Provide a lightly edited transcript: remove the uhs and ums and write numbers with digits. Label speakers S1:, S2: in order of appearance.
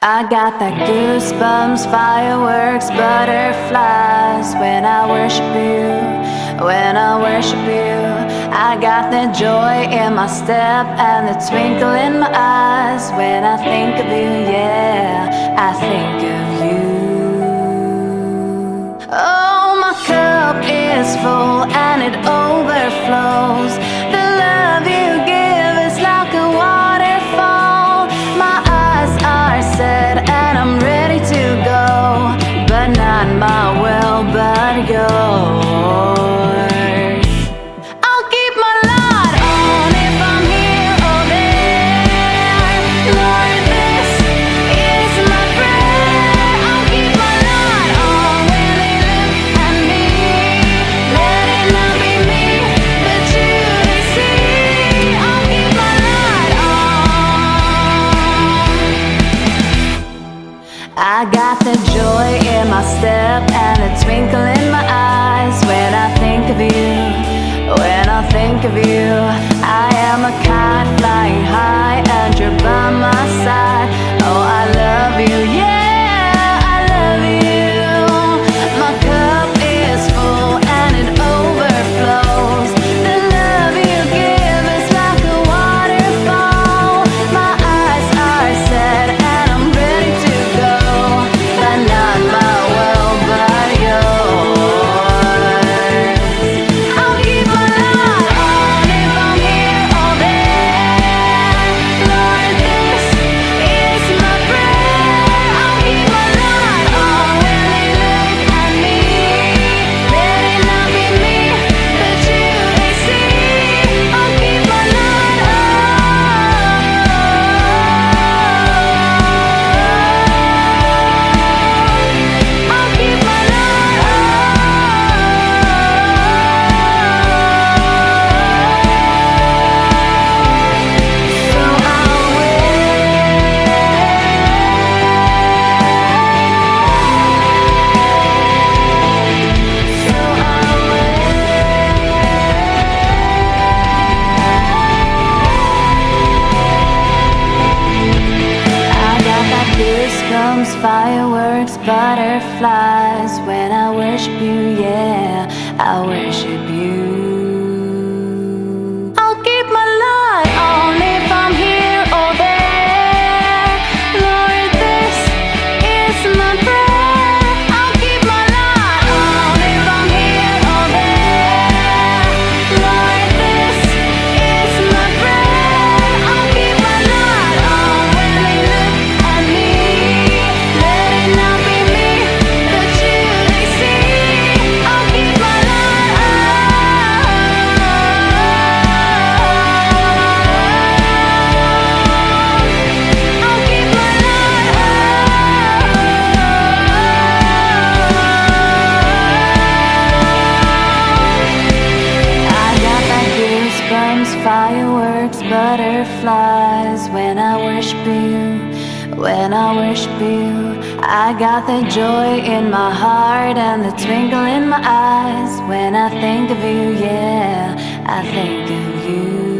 S1: I got that goosebumps, fireworks, butterflies when I worship you, when I worship you. I got the joy in my step and the twinkle in my eyes when I think of you, yeah, I think of you. Oh, my cup is full and it overflows. The love you give is like a waterfall. My eyes are set and I'm ready to go, but not my will, but yours. I'll keep my light on if I'm here or there. Lord, this is my prayer. I'll keep my light on when they look at me. Let it not be me, but you they see. I'll keep my light on. I got the joy in my step and the twinkle in my eyes when I think of you, when I think of you. I am a kite flying high and you're by my side. Oh, I love you, yeah, I love you. My cup is full and it overflows. The love you give is like a waterfall. My eyes are set and I'm ready to go, but not my will, but yours. I'll keep my light on if I'm here or there. Lord, this is my prayer. I'll keep my light on when they look at me. Let it not be me, but you they see. I'll keep my light on. I'll keep my light on. So I'll I got that goosebumps, fireworks, butterflies when I worship you, yeah, I worship you. I'll keep my light on if I'm here or there. Lord, this is my prayer. I'll keep my light on if I'm here or there. Lord, this is my prayer. I'll keep my light on when they look at me. Let it not be me, but you they see. I'll keep my light on. I'll keep my light on. I got that goosebumps, fireworks, butterflies when I worship you, when I worship you. I got the joy in my heart and the twinkle in my eyes when I think of you, yeah, I think of you.